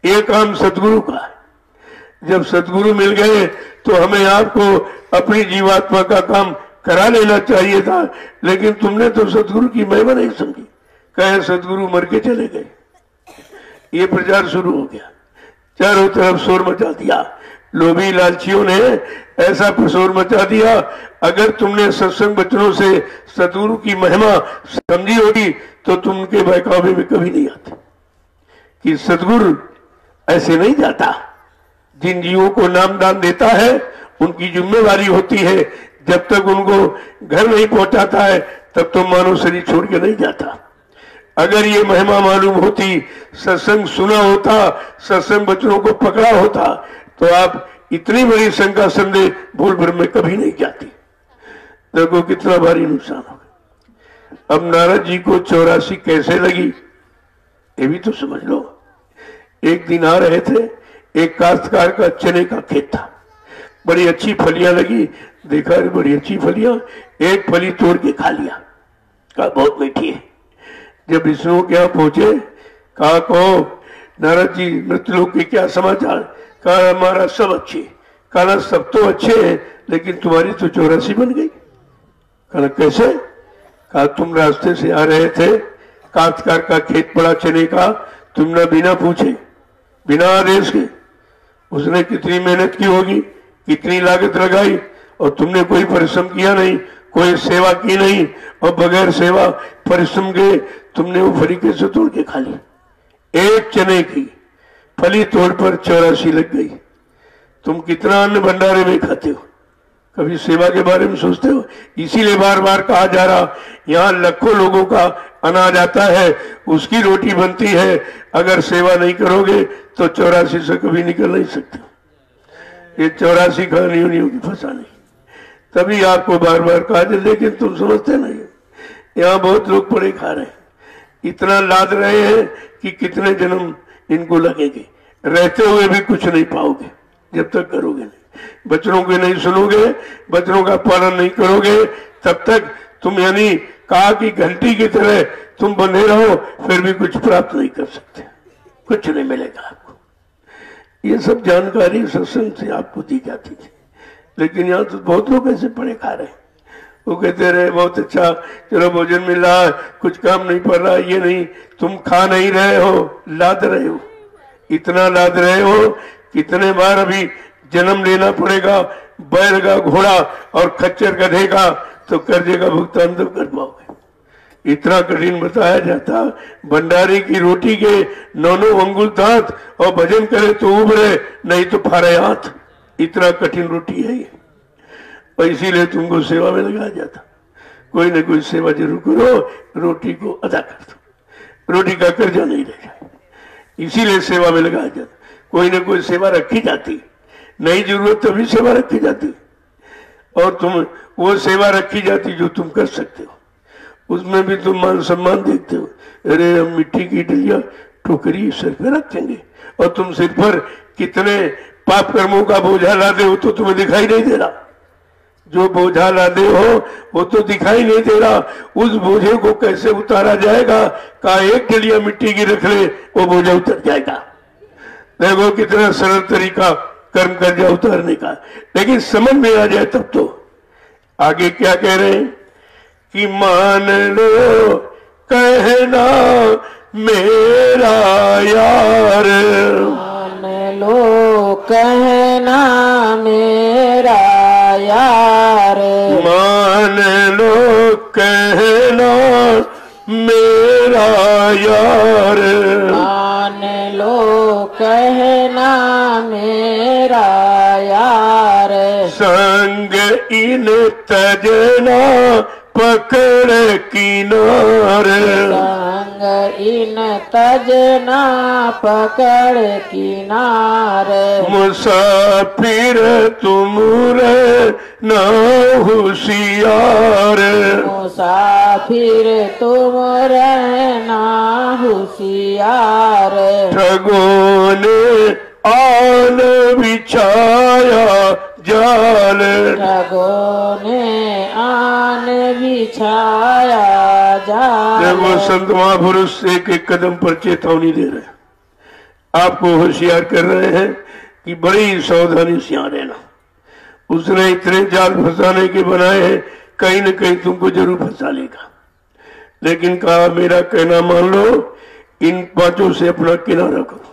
ये काम सतगुरु का है। जब सतगुरु मिल गए तो हमें आपको अपनी जीवात्मा का काम करा लेना चाहिए था, लेकिन तुमने तो सतगुरु की महिमा नहीं समझी। कहे सतगुरु मर के चले गए। ये प्रचार शुरू हो गया, चारों तरफ शोर मचा दिया। लोभी लालचियों ने ऐसा शोर मचा दिया, अगर तुमने सत्संग वचनों से सतगुरु की महिमा समझी होगी तो तुम उनके बहकावे में कभी नहीं आते। कि सतगुरु ऐसे नहीं जाता। जिन जीवों को नाम दान देता है उनकी जिम्मेवारी होती है, जब तक उनको घर नहीं पहुंचाता है तब तो मानव शरीर छोड़ के नहीं जाता। अगर ये महिमा मालूम होती, सत्संग सुना होता, सत्संग वचनों को पकड़ा होता, तो आप इतनी बड़ी शंका संदेह भूल भर में कभी नहीं जाती। देखो कितना भारी नुकसान हो गया। अब नारद जी को 84 कैसे लगी ये भी तो समझ लो। एक दिन आ रहे थे, एक काश्तकार का चने का खेत था, बड़ी अच्छी फलियां लगी, देखा बड़ी अच्छी फलियां, एक फली तोड़ के खा लिया, कहा बहुत मीठी है। जब विष्णु के यहाँ पहुंचे, कहा कहो नारद जी मृतलोक के क्या समाचार? कहा हमारा सब अच्छे। कहा सब तो अच्छे हैं, लेकिन तुम्हारी तो 84 बन गई। कहा कैसे? कहा तुम रास्ते से आ रहे थे, काश्तकार का खेत पड़ा चने का, तुमने बिना पूछे बिना आदेश के, उसने कितनी मेहनत की होगी, कितनी लागत लगाई, और तुमने कोई परिश्रम किया नहीं, कोई सेवा की नहीं, और बगैर सेवा परिश्रम के तुमने वो फली कैसे तोड़ के खा ली? एक चने की फली तोड़ पर 84 लग गई। तुम कितना अन्न भंडारे में खाते हो, कभी सेवा के बारे में सोचते हो? इसीलिए बार बार कहा जा रहा, यहाँ लाखों लोगों का अनाज आता है, उसकी रोटी बनती है, अगर सेवा नहीं करोगे तो 84 से कभी निकल नहीं सकते। ये 84 कहानियों नहीं होगी फंसाने। तभी आपको बार बार कहा जाए, लेकिन तुम समझते नहीं। यहाँ बहुत लोग पड़े खा रहे हैं, इतना लाद रहे हैं कि कितने जन्म इनको लगेंगे, रहते हुए भी कुछ नहीं पाओगे जब तक करोगे नहीं। बचनों के नहीं सुनोगे, बचनों का पालन नहीं करोगे, तब तक तुम यानी कहा कि घंटी की तरह तुम बंधे रहो, फिर भी कुछ प्राप्त नहीं कर सकते, कुछ नहीं मिलेगा आपको। ये सब जानकारी सत्संग से आपको दी जाती थी, लेकिन यहाँ तो बहुत लोग ऐसे पड़े खा रहे हैं। वो कहते रहे बहुत अच्छा, चलो भोजन मिल रहा है, कुछ काम नहीं पड़ रहा, ये नहीं, तुम खा नहीं रहे हो, लाद रहे हो। इतना लाद रहे हो, कितने बार अभी जन्म लेना पड़ेगा, बैल का, घोड़ा और खच्चर गधे का, तो कर्जे का भुगतान तब कर पाओगे। इतना कठिन बताया जाता। भंडारे की रोटी के 9 अंगुल दांत, और भजन करे तो उबरे, नहीं तो फारे हाथ। इतना कठिन रोटी है ये, और इसीलिए तुमको सेवा में लगाया जाता। कोई ना कोई सेवा जरूर करो, रोटी को अदा कर दो, रोटी का कर्जा नहीं रह जाए, इसीलिए सेवा में लगाया जाता। कोई ना कोई सेवा रखी जाती, नई जरूरत तभी सेवा रखी जाती, और तुम वो सेवा रखी जाती जो तुम कर सकते हो, उसमें भी तुम मान सम्मान देखते हो। अरे हम मिट्टी की डलिया टोकरी सिर पे रखेंगे, और तुम सिर पर कितने पाप कर्मों का बोझा लादे हो तो तुम्हें दिखाई नहीं दे रहा। जो बोझा लादे हो वो तो दिखाई नहीं दे रहा, उस बोझे को कैसे उतारा जाएगा? का एक डलिया मिट्टी की रख ले, वो बोझा उतर जाएगा। देखो कितना सरल तरीका कर्म कर्जा उतारने का, लेकिन समझ में आ जाए तब तो। आगे क्या कह रहे हैं कि मान लो कहना मेरा यार, मान लो कहना मेरा यार, मान लो कहना मेरा यार, मान लो कहना मेरा यार, संग इन तजना पकड़ किनार, संग इन तजना पकड़ किनार, मुसाफिर तुम रे ना होशियार, मुसाफिर तुम रहना होशियार, ठगों ने आन बिछाया जाल, ठगों ने आन बिछाया जाल। देखो संत महापुरुष एक एक कदम पर चेतावनी दे रहे, आपको होशियार कर रहे हैं कि बड़ी सावधानी से यहाँ रहना। उसने इतने जाल फंसाने के बनाए हैं, कहीं न कहीं तुमको जरूर फंसा लेगा। लेकिन कहा मेरा कहना मान लो, इन पांचों से अपना किनारा करो।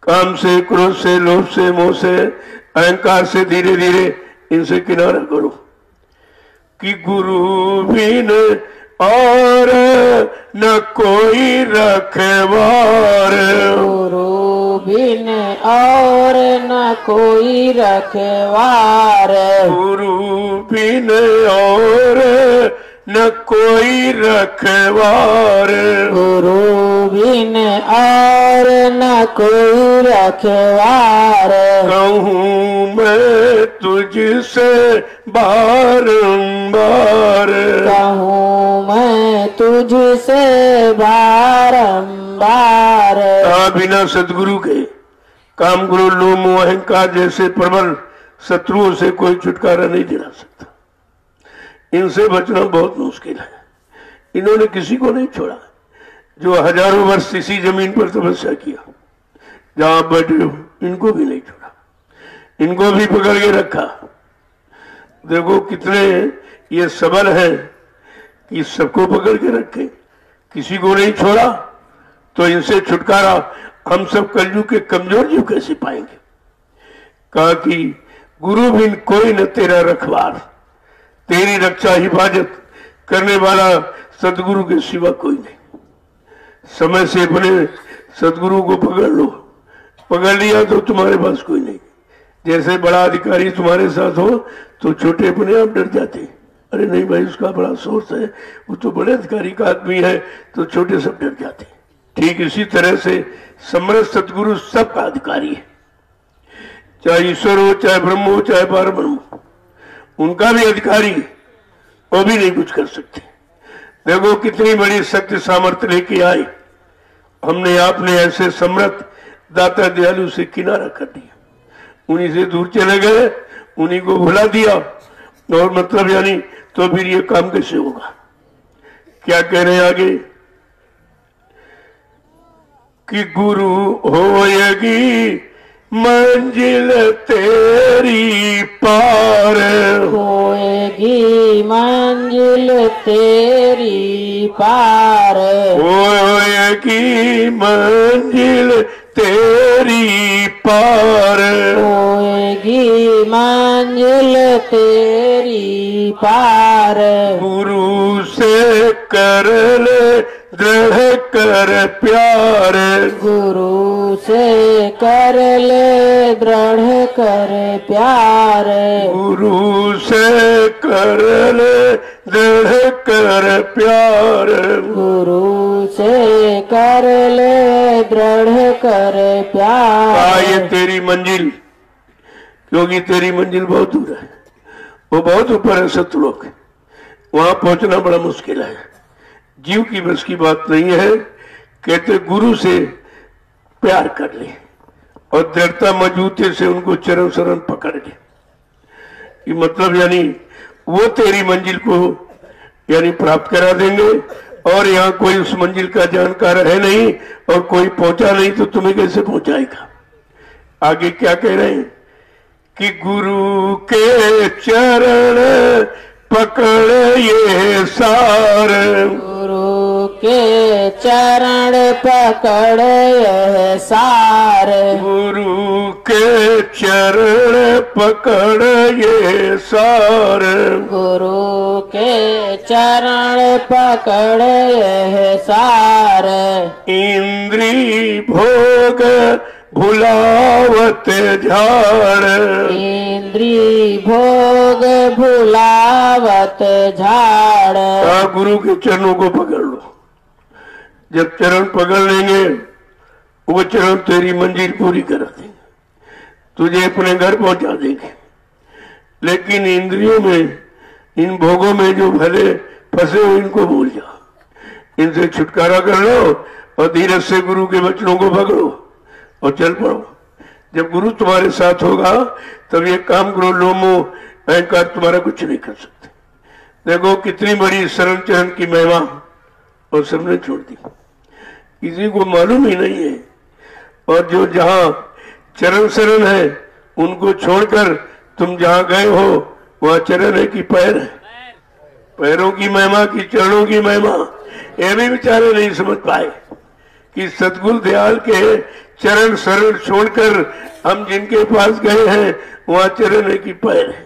काम से, क्रोध से, लोभ से, मोह से, अहंकार से धीरे धीरे इनसे किनारा करो। कि गुरु बिन और न कोई रखवार, गुरु बिन और न कोई रखवार, गुरु बिन और न कोई रखवार, गुरु बिन और न कोई रखवार। कहूँ मैं तुझसे बारंबार, कहूँ मैं तुझसे बारंबार। बिना सदगुरु के काम, गुरु, लोभ, मोह, अहंकार जैसे प्रबल शत्रुओं से कोई छुटकारा नहीं दिला सकता। इनसे बचना बहुत मुश्किल है। इन्होंने किसी को नहीं छोड़ा। जो हजारों वर्ष इसी जमीन पर तपस्या किया, जहां आप बैठे हो, इनको भी नहीं छोड़ा। इनको भी पकड़ के रखा। देखो कितने ये सबल है कि सबको पकड़ के रखे, किसी को नहीं छोड़ा। तो इनसे छुटकारा हम सब कलयुग के कमजोर जीव कैसे पाएंगे। कहा कि गुरु बिन कोई न तेरा रखवार, तेरी रक्षा हिफाजत करने वाला सदगुरु के सिवा कोई नहीं। समय से अपने सदगुरु को पकड़ लो। पकड़ लिया तो तुम्हारे पास कोई नहीं। जैसे बड़ा अधिकारी तुम्हारे साथ हो तो छोटे अपने आप डर जाते। अरे नहीं भाई, उसका बड़ा सोर्स है, वो तो बड़े अधिकारी का आदमी है, तो छोटे सब डर जाते। ठीक इसी तरह से समर्थ सदगुरु सबका अधिकारी है। चाहे ईश्वर हो, चाहे ब्रह्म हो, चाहे पारब्रह्म हो, उनका भी अधिकारी है। वो भी नहीं कुछ कर सकते। देखो कितनी बड़ी शक्ति सामर्थ्य लेके आए। हमने आपने ऐसे समर्थ दाता दयालु से किनारा कर दिया। उन्हीं से दूर चले गए, उन्हीं को भुला दिया। और मतलब यानी तो फिर ये काम कैसे होगा। क्या कह रहे हैं आगे कि गुरु होएगी मंजिल तेरी पार, होएगी मंजिल तेरी पार, होएगी मंजिल तेरी पार, होएगी मंजिल तेरी पार। गुरु से कर ले दृढ़ कर प्यार, गुरु से कर ले दृढ़ कर प्यार, गुरु से कर ले दृढ़ कर प्यार, गुरु से कर ले दृढ़ कर प्यार। ये तेरी मंजिल, क्योंकि तेरी मंजिल बहुत दूर है। वो बहुत ऊपर है सतलोक, वहां पहुंचना बड़ा मुश्किल है। जीव की बस की बात नहीं है। कहते गुरु से प्यार कर ले और दृढ़ता मजबूती से उनको चरण शरण पकड़ ले। ये मतलब यानी वो तेरी मंजिल को यानी प्राप्त करा देंगे। और यहाँ कोई उस मंजिल का जानकार है नहीं और कोई पहुंचा नहीं तो तुम्हें कैसे पहुंचाएगा। आगे क्या कह रहे हैं कि गुरु के चरण पकड़ ये सार, गुरु के चरण पकड़ ये सार, गुरु के चरण पकड़ ये सार, गुरु के चरण पकड़ ये सार। इंद्री भोग भुलावत झाड़, इंद्री भोग भुलावत झाड़। गुरु के चरणों को पकड़ लो। जब चरण पकड़ लेंगे वो चरण तेरी मंजिल पूरी करा देंगे, तुझे अपने घर पहुंचा देंगे। लेकिन इंद्रियों में, इन भोगों में जो भले फंसे हो, इनको भूल जाओ। इनसे छुटकारा कर लो और धीरज से गुरु के वचनों को पकड़ो और चल पड़ो। जब गुरु तुम्हारे साथ होगा तब ये काम करो, लोमो अहंकार तुम्हारा कुछ नहीं कर सकते। देखो कितनी बड़ी शरण चरण की महिमा, और सबने छोड़ दी। किसी को मालूम ही नहीं है। और जो जहां चरण शरण है उनको छोड़कर तुम जहां गए हो वहां चरण है कि पैर है? पैरों की महिमा की चरणों की महिमा, ये भी बेचारे नहीं समझ पाए कि सतगुरु दयाल के चरण शरण छोड़कर हम जिनके पास गए हैं वहां चरण है कि पैर है?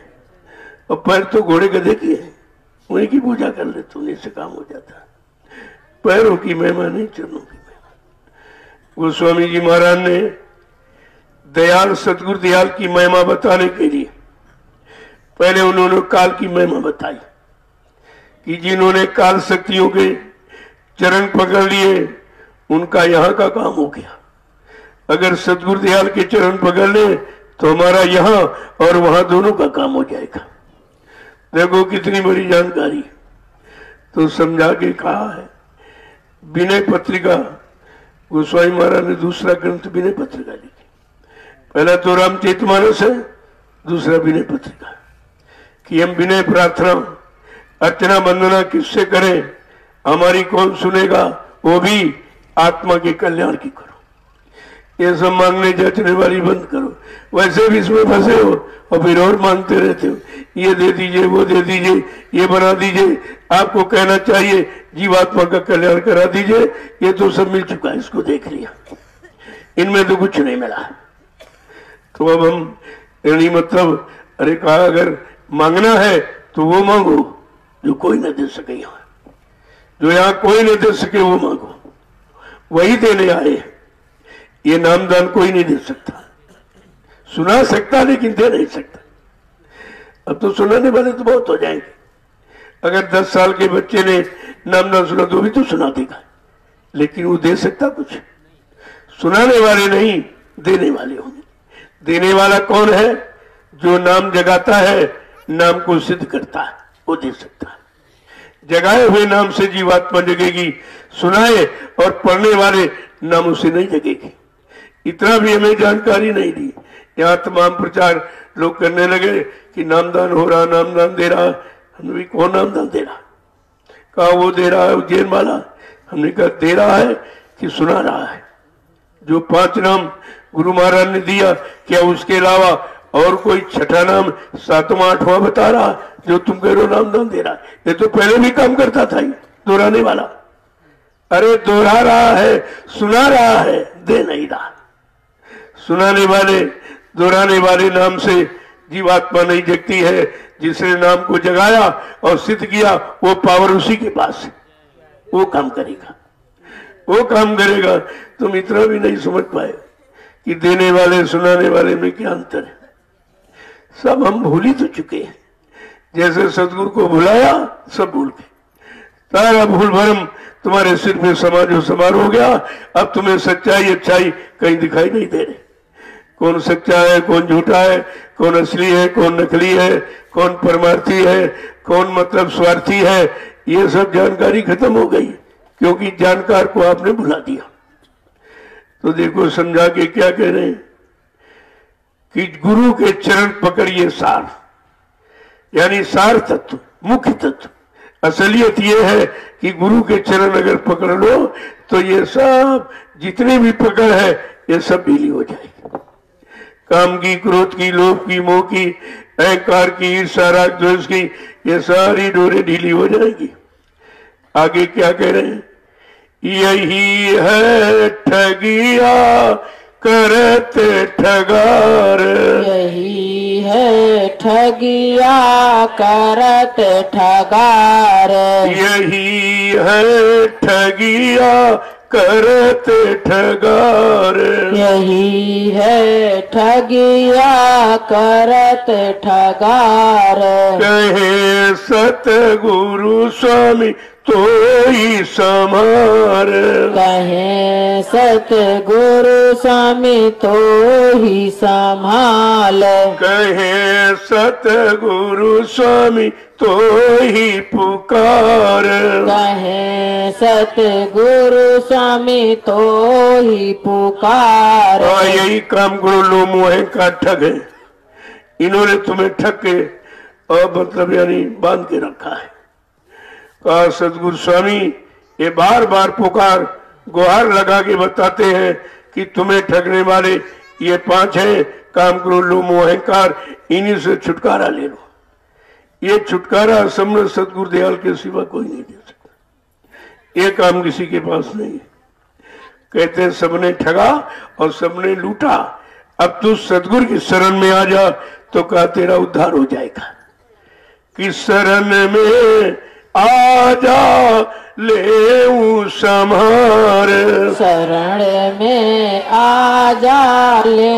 और पैर तो घोड़े गधे की है, उन्हीं की पूजा कर ले तो उन्हीं से काम हो जाता। पैरों की महिमा नहीं, चरणों की महिमा। गोस्वामी जी महाराज ने दयाल सतगुरु दयाल की महिमा बताने के लिए पहले उन्होंने काल की महिमा बताई कि जिन्होंने काल शक्तियों के चरण पकड़ लिए उनका यहाँ का काम हो गया। अगर सतगुरु दयाल के चरण पकड़ ले तो हमारा यहाँ और वहां दोनों का काम हो जाएगा। देखो कितनी बड़ी जानकारी। तो समझा के कहा है। विनय पत्रिका गोस्वामी महाराज ने दूसरा ग्रंथ विनय पत्रिका लिखी। पहला तो रामचरितमानस है, दूसरा विनय पत्रिका, कि हम विनय प्रार्थना अर्चना वंदना किससे करें, हमारी कौन सुनेगा, वो भी आत्मा के कल्याण की करो। ये सब मांगने जांचने वाली बंद करो। वैसे भी इसमें फंसे हो और फिर और मांगते रहते हो, ये दे दीजिए, वो दे दीजिए, ये बना दीजिए। आपको कहना चाहिए जीवात्मा का कल्याण करा दीजिए। ये तो सब मिल चुका है, इसको देख लिया, इनमें तो कुछ नहीं मिला। तो अब हम यानी मतलब अरे कहा अगर मांगना है तो वो मांगो जो कोई न दे सके। यहाँ जो यहाँ कोई न दे सके वो मांगो, वही देने आए। ये नामदान कोई नहीं दे सकता, सुना सकता लेकिन दे नहीं सकता। अब तो सुनाने वाले तो बहुत हो जाएंगे। अगर 10 साल के बच्चे ने नामदान सुना तो भी तो सुना देगा, लेकिन वो दे सकता कुछ? सुनाने वाले नहीं, देने वाले होंगे। देने वाला कौन है? जो नाम जगाता है, नाम को सिद्ध करता है, वो दे सकता है। जगाए हुए नाम से जीवात्मा जगेगी, सुनाए और पढ़ने वाले नाम उसे नहीं जगेगी। इतना भी हमें जानकारी नहीं दी। यहाँ तमाम प्रचार लोग करने लगे कि नामदान हो रहा, नामदान दे रहा। हमने भी कौन नामदान दे रहा? कहा वो दे रहा है उज्जैन वाला। हमने कहा दे रहा है कि सुना रहा है? जो 5 नाम गुरु महाराज ने दिया, क्या उसके अलावा और कोई छठा नाम 7वां 8वां बता रहा जो तुम कह रहे हो नामदान दे रहा है? ये तो पहले भी काम करता था, दोहराने वाला। अरे दोहरा रहा है, सुना रहा है, दे नहीं रहा। सुनाने वाले दोहराने वाले नाम से जीवात्मा नहीं जगती है। जिसने नाम को जगाया और सिद्ध किया वो पावर उसी के पास है, वो काम करेगा, वो काम करेगा। तुम इतना भी नहीं समझ पाए कि देने वाले सुनाने वाले में क्या अंतर है। सब हम भूल ही तो चुके हैं। जैसे सतगुरु को भुलाया सब भूल गए। सारा भूल भरम तुम्हारे सिर पे समाज समार हो गया। अब तुम्हें सच्चाई अच्छाई कहीं दिखाई नहीं दे रही। कौन सच्चा है, कौन झूठा है, कौन असली है, कौन नकली है, कौन परमार्थी है, कौन मतलब स्वार्थी है, ये सब जानकारी खत्म हो गई, क्योंकि जानकार को आपने भुला दिया। तो देखो समझा के क्या कह रहे हैं कि गुरु के चरण पकड़िए सार, यानी सार तत्व, मुख्य तत्व। असलियत ये है कि गुरु के चरण अगर पकड़ लो तो ये सब जितनी भी पकड़ है ये सब ढीली हो जाएगी। काम की, क्रोध की, लोभ की, मोह की, अहंकार की, ईर्ष्या राग द्वेष की, ये सारी डोरें ढीली हो जाएंगी। आगे क्या कह रहे हैं? यही है ठगिया करते ठगार, यही है ठगिया करत ठगार, यही है ठगिया करते ठगार, यही है ठगिया करत ठगार। कहे सतगुरु स्वामी तो ही समार, कहे सतगुरु स्वामी तो ही संभाल, कहे सतगुरु स्वामी तो ही पुकार, कहे सतगुरु स्वामी तो ही पुकार। यही काम करो। लो मोह का ठग है, इन्होंने तुम्हें ठग के और मतलब यानी बांध के रखा है। कहा सतगुरु स्वामी ये बार बार पुकार गुहार लगा के बताते हैं कि तुम्हें ठगने वाले ये 5 हैं, काम, क्रोध, लोभ, मोह, अहंकार, इन्हीं से छुटकारा ले लो। ये छुटकारा समर्थ सतगुरु दयाल के सिवा कोई नहीं दे सकता। ये काम किसी के पास नहीं है। कहते हैं सबने ठगा और सबने लूटा, अब तू सतगुरु की शरण में आ जा तो कहा तेरा उद्धार हो जाएगा। कि शरण में आ जा ले संभार, शरण में आ जा ले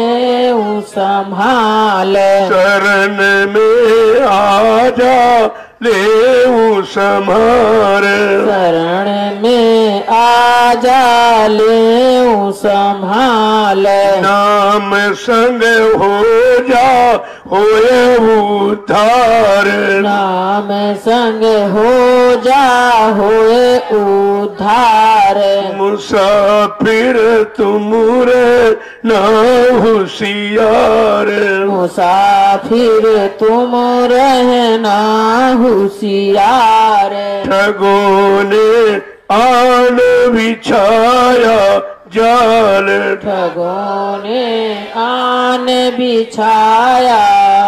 संभाल, शरण में आ जा ले संभार, शरण में आ जा ले संभाल। नाम संग हो जा होए उद्धार, नाम संग हो जा होए उद्धार। मुसाफिर तुम रे ना होशियार, मुसाफिर तुम रहना होशियार। ठगों ने आन बिछाया जाल, ठगों ने आन बिछाया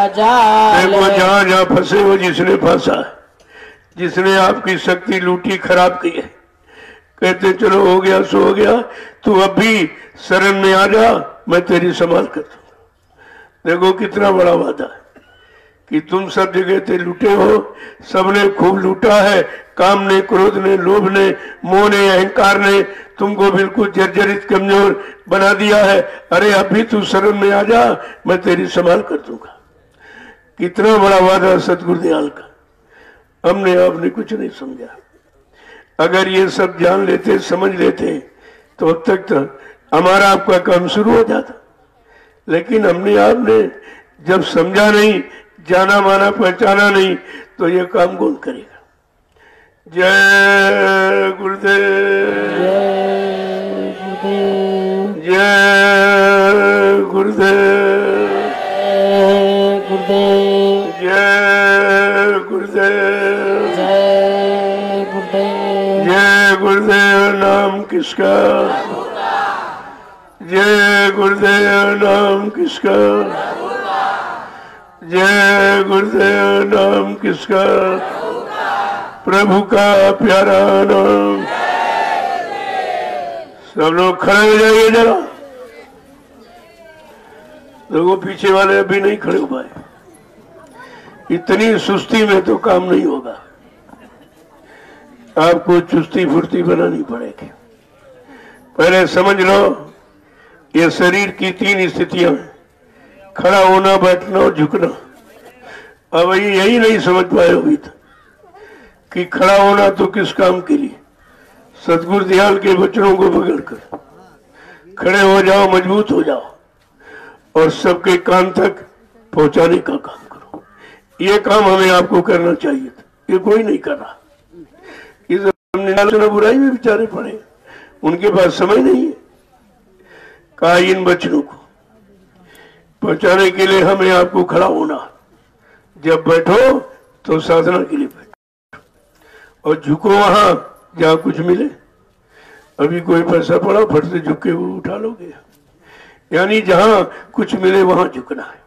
जाल। देखो जहाँ जहाँ फंसे हो, जिसने फंसा, जिसने आपकी शक्ति लूटी, खराब की है, कहते चलो हो गया सो हो गया, तू अब भी शरण में आ जा, मैं तेरी संभाल कर दूंगा। देखो कितना बड़ा वादा है कि तुम सब जगह ते लूटे हो, सबने खूब लूटा है। काम ने, क्रोध ने, लोभ ने, मोह ने, अहंकार ने तुमको बिल्कुल जर्जरित, कमजोर बना दिया है। अरे अभी तू शरण में आ जा, मैं तेरी संभाल कर दूंगा। कितना बड़ा वादा सतगुरु दयाल का। हमने आपने कुछ नहीं समझा। अगर ये सब जान लेते, समझ लेते, तो अब तक तो हमारा आपका काम शुरू हो जाता। लेकिन हमने आपने जब समझा नहीं, जाना माना, पहचाना नहीं, तो ये काम कौन करेगा। जय गुरुदेव, जय गुरुदेव, जय गुरुदेव, जय गुरुदेव, जय गुरुदेव, जय गुरुदेव। नाम किसका, जय गुरुदेव। नाम किसका, जय गुरुदेव। नाम किसका, प्रभु का प्यारा नाम। सब लोग खड़े हो जाइए जरा। देखो पीछे वाले अभी नहीं खड़े हो पाए। इतनी सुस्ती में तो काम नहीं होगा। आपको चुस्ती फुर्ती बनानी पड़ेगी। पहले समझ लो ये शरीर की 3 स्थितियां, खड़ा होना, बैठना और झुकना। अब यही नहीं समझ पाए अभी तक कि खड़ा होना तो किस काम के लिए। सतगुरु दयाल के वचनों को पकड़कर खड़े हो जाओ, मजबूत हो जाओ और सबके कान तक पहुंचाने का काम करो। ये काम हमें आपको करना चाहिए था, ये कोई नहीं कर रहा। इस आलोचना बुराई में बेचारे पड़े, उनके पास समय नहीं है। कहा इन वचनों को पहुंचाने के लिए हमें आपको खड़ा होना। जब बैठो तो साधना के लिए बैठो और झुको वहां जहां कुछ मिले। अभी कोई पैसा पड़ा, फट से झुक के वो उठा लोगे। यानी जहां कुछ मिले वहां झुकना है।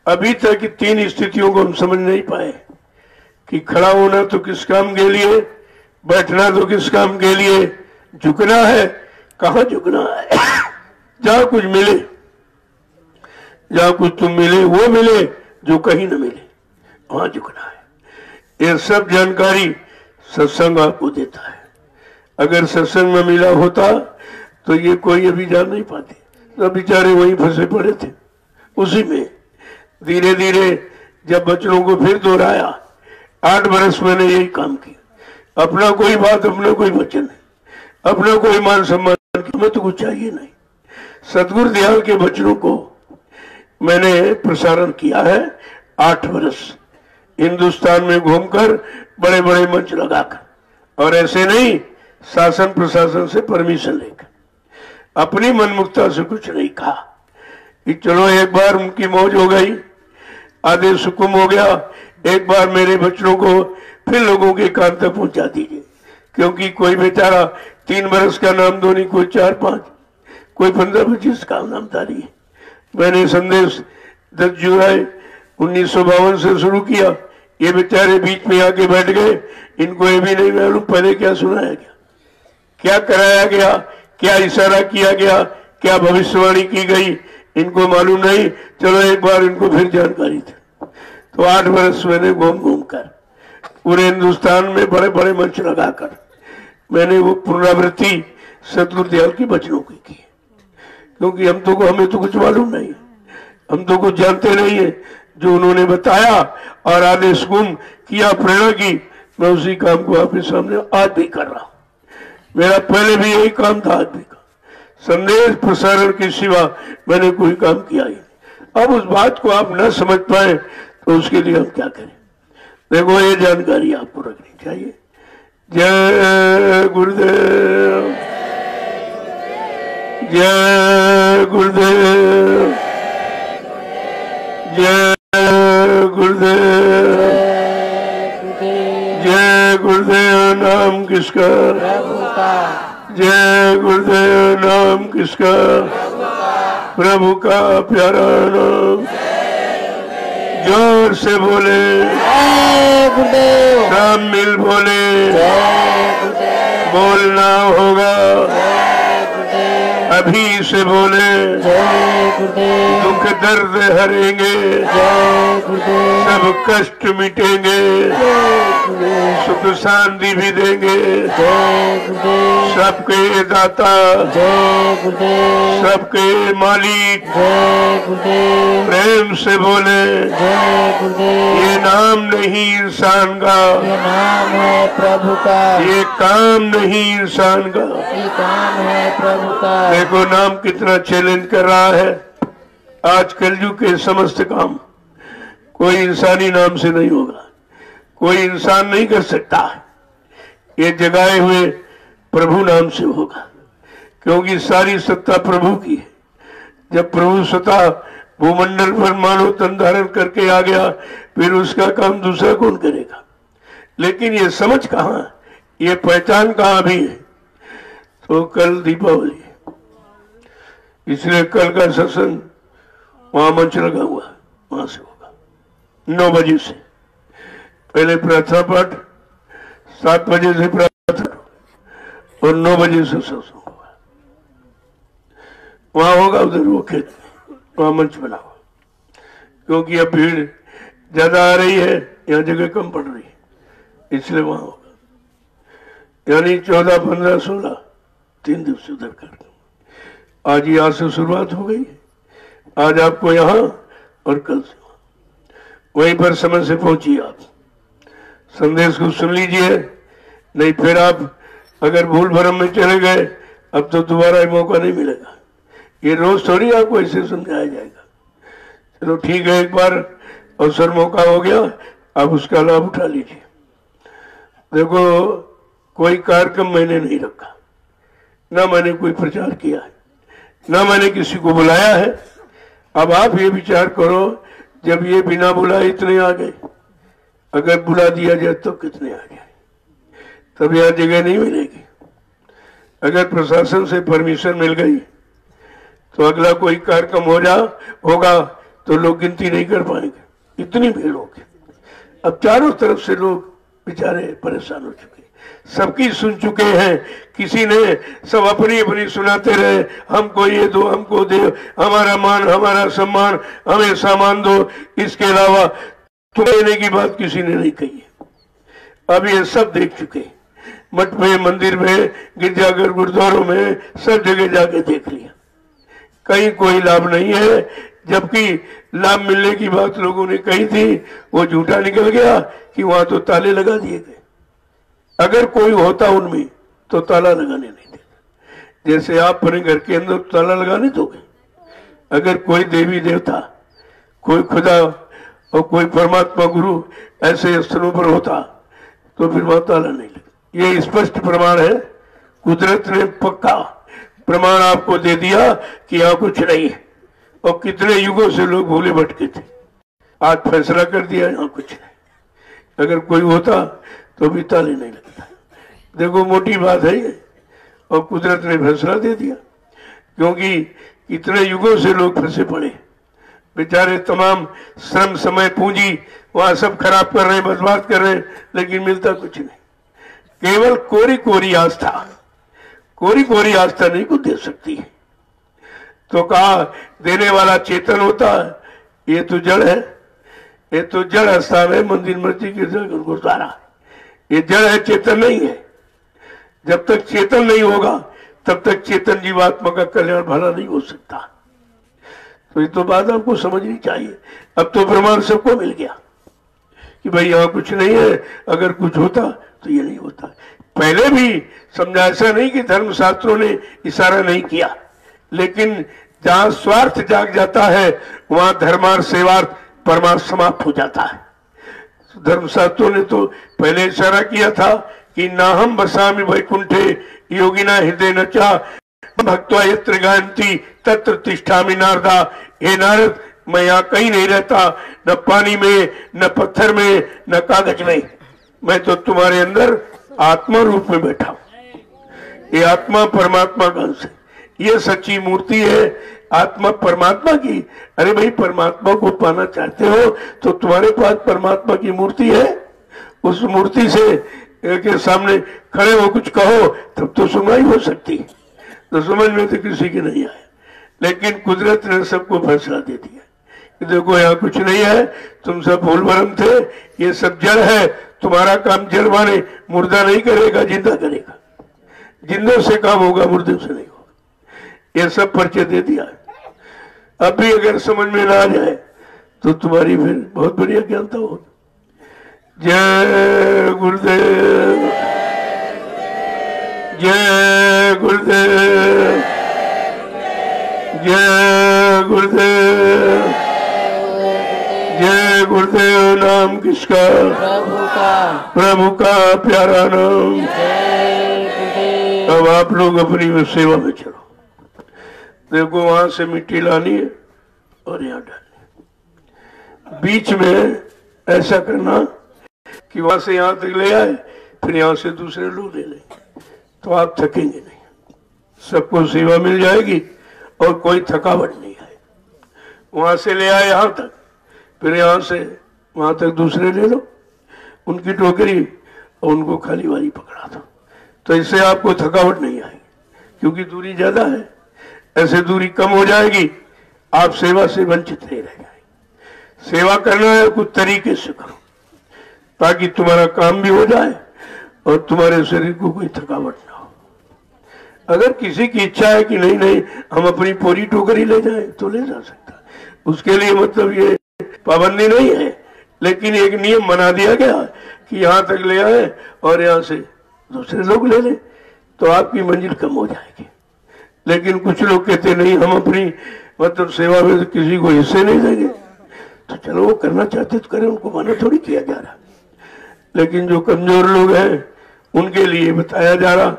अभी तक 3 स्थितियों को हम समझ नहीं पाए कि खड़ा होना तो किस काम के लिए, बैठना तो किस काम के लिए, झुकना है। कहाँ झुकना है? जहां कुछ मिले, जहां कुछ तुम मिले, वो मिले जो कहीं न मिले, वहां झुकना है। ये सब जानकारी सत्संग आपको देता है। अगर सत्संग में मिला होता तो ये कोई अभी जान नहीं पाते। सब बेचारे वहीं फंसे पड़े थे। उसी में धीरे धीरे जब बच्चों को फिर दोहराया, 8 बरस मैंने यही काम किया। अपना कोई बात, अपना कोई वचन नहीं, अपना कोई मान सम्मान, हमें तो कुछ चाहिए नहीं। सतगुरु दयाल के वचनों को मैंने प्रसारण किया है 8 बरस, हिंदुस्तान में घूमकर, बड़े बड़े मंच लगाकर। और ऐसे नहीं, शासन प्रशासन से परमिशन लेकर, अपनी मनमुक्ता से कुछ नहीं कहा कि चलो एक बार उनकी मौज हो गई, आदेश हुक्म हो गया, एक बार मेरे बच्चों को फिर लोगों के कान तक पहुंचा दीजिए। क्योंकि कोई बेचारा 3 बरस का नाम धोनी, कोई 4-5, कोई 15-25 काम नामधारी है। मैंने संदेश 10 जुलाई 1952 से शुरू किया। ये बेचारे बीच में आके बैठ गए, इनको ये भी नहीं मालूम पहले क्या सुनाया गया, क्या कराया गया, क्या इशारा किया गया, क्या भविष्यवाणी की गई, इनको मालूम नहीं। चलो एक बार इनको फिर जानकारी थी। तो 8 वर्ष मैंने घूम घूम कर पूरे हिंदुस्तान में बड़े बड़े मंच लगाकर मैंने वो पुनरावृत्ति सतगुरु दयाल की वचनों की की। क्योंकि हमें तो कुछ मालूम नहीं है, हम तो कुछ जानते नहीं है। जो उन्होंने बताया और आदेश गुम किया, प्रेरणा की, मैं उसी काम को आपके सामने आज भी कर रहा हूं। मेरा पहले भी यही काम था, आज भी का संदेश प्रसारण के सिवा मैंने कोई काम किया ही नहीं। अब उस बात को आप न समझ पाए तो उसके लिए हम क्या करें। देखो ये जानकारी आपको रखनी चाहिए। जय गुरुदेव, जय गुरुदेव, जय गुरुदेव, जय गुरुदेव। नाम किसका? प्रभु का। जय गुरुदेव। नाम किसका? प्रभु का प्यारा नाम। जोर से बोले जय गुरुदेव। सब मिल बोले जय गुरुदेव। बोलना होगा, जय गुरुदेव। अभी से बोले जय गुरुदेव। दुख दर्द हरेंगे, जय गुरुदेव। सब कष्ट मिटेंगे, सुख शांति भी देंगे। जय गुरुदेव। सबके दाता, जय गुरुदेव। सबके मालिक, जय गुरुदेव। प्रेम से बोले जय गुरुदेव। ये नाम नहीं इंसान का, ये नाम है प्रभु का। ये काम नहीं इंसान का। ये काम है प्रभु का। देखो नाम कितना चैलेंज कर रहा है। आज कलयुग के समस्त काम कोई इंसानी नाम से नहीं होगा, कोई इंसान नहीं कर सकता। ये जगाए हुए प्रभु नाम से होगा, क्योंकि सारी सत्ता प्रभु की है। जब प्रभु स्वतः भूमंडल पर मानव तन धारण करके आ गया, फिर उसका काम दूसरा कौन करेगा। लेकिन ये समझ कहाँ, ये पहचान कहाँ भी है। तो कल दीपावली, इसलिए कल का सत्संग वहां मंच लगा हुआ, वहां से होगा 9 बजे से। पहले प्रार्थना पाठ 7 बजे से प्रार्थना और 9 बजे से सत्संग होगा। वहां होगा, उधर वो खेत में, वहां मंच बना हुआ। क्योंकि अब भीड़ ज्यादा आ रही है, यहाँ जगह कम पड़ रही है, इसलिए वहां होगा। यानी 14, 15, 16 3 दिवस उधर कर। आज यहाँ से शुरुआत हो गई। आज आपको यहाँ और कल से वहीं पर समय से पहुंचिए। आप संदेश को सुन लीजिए, नहीं फिर आप अगर भूल भरम में चले गए, अब तो दोबारा ये मौका नहीं मिलेगा। ये रोज थोड़ी आपको ऐसे समझाया जाएगा। चलो ठीक है, एक बार अवसर मौका हो गया, आप उसका लाभ उठा लीजिए। देखो कोई कार्यक्रम मैंने नहीं रखा, ना मैंने कोई प्रचार किया है, ना मैंने किसी को बुलाया है। अब आप ये विचार करो, जब ये बिना बुलाए इतने आ गए, अगर बुला दिया जाए तो कितने आ जाए, तब यहाँ जगह नहीं मिलेगी। अगर प्रशासन से परमिशन मिल गई तो अगला कोई कार्यक्रम होगा तो लोग गिनती नहीं कर पाएंगे, इतनी भीड़ होगी। अब चारों तरफ से लोग बेचारे परेशान हो चुके, सबकी सुन चुके हैं। किसी ने सब अपनी अपनी सुनाते रहे, हमको ये दो, हमको दे, हमारा मान, हमारा सम्मान, हमें सामान दो, इसके अलावा तुम्हें देने की बात किसी ने नहीं कही है। अब ये सब देख चुके, मठ में, मंदिर में, गिरजाघर, गुरुद्वारों में, सब जगह जाके देख लिया, कहीं कोई लाभ नहीं है। जबकि लाभ मिलने की बात लोगों ने कही थी, वो झूठा निकल गया कि वहां तो ताले लगा दिए गए। अगर कोई होता उनमें तो ताला लगाने नहीं देता। जैसे आप अपने घर के अंदर ताला लगाने दोगे, अगर कोई देवी देवता, कोई खुदा और कोई परमात्मा गुरु ऐसे स्थलों पर होता तो फिर वहां ताला नहीं लगा। ये स्पष्ट प्रमाण है, कुदरत ने पक्का प्रमाण आपको दे दिया कि यहाँ कुछ नहीं है। और कितने युगों से लोग भूले भटके थे, आज फैसला कर दिया यहाँ कुछ नहीं। अगर कोई होता तो भी ताले नहीं लगता। देखो मोटी बात है ये, और कुदरत ने फैसला दे दिया। क्योंकि इतने युगों से लोग फंसे पड़े, बेचारे तमाम श्रम समय पूंजी वहां सब खराब कर रहे हैं, बर्बाद कर रहे हैं, लेकिन मिलता कुछ नहीं। केवल कोरी कोरी आस्था, कोरी कोरी आस्था नहीं कुछ दे सकती है। तो कहा देने वाला चेतन होता है, ये तो जड़ है, ये तो जड़ स्थान है, मंदिर मस्जिद गिरजा गुरुद्वारा, ये जड़ है, चेतन नहीं है। जब तक चेतन नहीं होगा तब तक चेतन जीवात्मा का कल्याण भला नहीं हो सकता। तो ये तो बात आपको समझनी चाहिए। अब तो प्रमाण सबको मिल गया कि भाई यहाँ कुछ नहीं है, अगर कुछ होता तो ये नहीं होता। पहले भी समझा, ऐसा नहीं कि धर्मशास्त्रों ने इशारा नहीं किया, लेकिन जहां स्वार्थ जाग जाता है वहां धर्मार्थ सेवार्थ परमार्थ समाप्त हो जाता है। धर्मशास्त्रों ने तो पहले इशारा किया था कि नाहम बसामि वैकुंठे योगिना हृदय नचा भक्त्वा यत्र गायन्ति तत्र तिष्ठामि नारदा। हे नारद, मैं यहाँ कहीं नहीं रहता, न पानी में, न पत्थर में, न कागज में, मैं तो तुम्हारे अंदर आत्मा रूप में बैठा हूं। ये आत्मा परमात्मा का अंश है, ये सच्ची मूर्ति है आत्मा परमात्मा की। अरे भाई, परमात्मा को पाना चाहते हो तो तुम्हारे पास परमात्मा की मूर्ति है, उस मूर्ति से के सामने खड़े हो कुछ कहो तब तो सुनवाई हो सकती। तो समझ में तो किसी की नहीं आए, लेकिन कुदरत ने सबको फैसला दे दिया कि देखो यहाँ कुछ नहीं है, तुम सब फूल भरम थे, ये सब जड़ है, तुम्हारा काम जड़ माने मुर्दा नहीं करेगा, जिंदा करेगा। जिंदों से काम होगा, मुर्दों से नहीं होगा। ये सब परिचय दे दिया। अब भी अगर समझ में ना आ जाए तो तुम्हारी फिर बहुत बढ़िया ज्ञानता हो। जय गुरुदेव, जय गुरुदेव, जय गुरुदेव, जय गुरुदेव। नाम किसका? प्रभु का, प्रभु का प्यारा नाम। जय गुरुदेव। अब आप लोग अपनी सेवा में चलो। देखो, वहां से मिट्टी लानी है और यहाँ डालनी। बीच में ऐसा करना कि वहां से यहां तक ले आए, फिर यहां से दूसरे लोग ले लें, तो आप थकेंगे नहीं, सबको सेवा मिल जाएगी और कोई थकावट नहीं आए। वहां से ले आए यहां तक, फिर यहां से वहां तक दूसरे ले लो, उनकी टोकरी और उनको खाली वाली पकड़ा दो। तो इससे आपको थकावट नहीं आएगी, क्योंकि दूरी ज्यादा है। ऐसे दूरी कम हो जाएगी, आप सेवा से वंचित नहीं रह जाएंगे। सेवा करना है कुछ तरीके से करो, ताकि तुम्हारा काम भी हो जाए और तुम्हारे शरीर को कोई थकावट ना हो। अगर किसी की इच्छा है कि नहीं नहीं हम अपनी पूरी टोकरी ले जाएं, तो ले जा सकता है। उसके लिए मतलब ये पाबंदी नहीं है, लेकिन एक नियम बना दिया गया कि यहाँ तक ले आए और यहाँ से दूसरे लोग ले लें, तो आपकी मंजिल कम हो जाएगी। लेकिन कुछ लोग कहते नहीं, हम अपनी मतलब सेवा में किसी को हिस्से नहीं देंगे। तो चलो, वो करना चाहते तो करें, उनको मना थोड़ी किया जा रहा। लेकिन जो कमजोर लोग हैं उनके लिए बताया जा रहा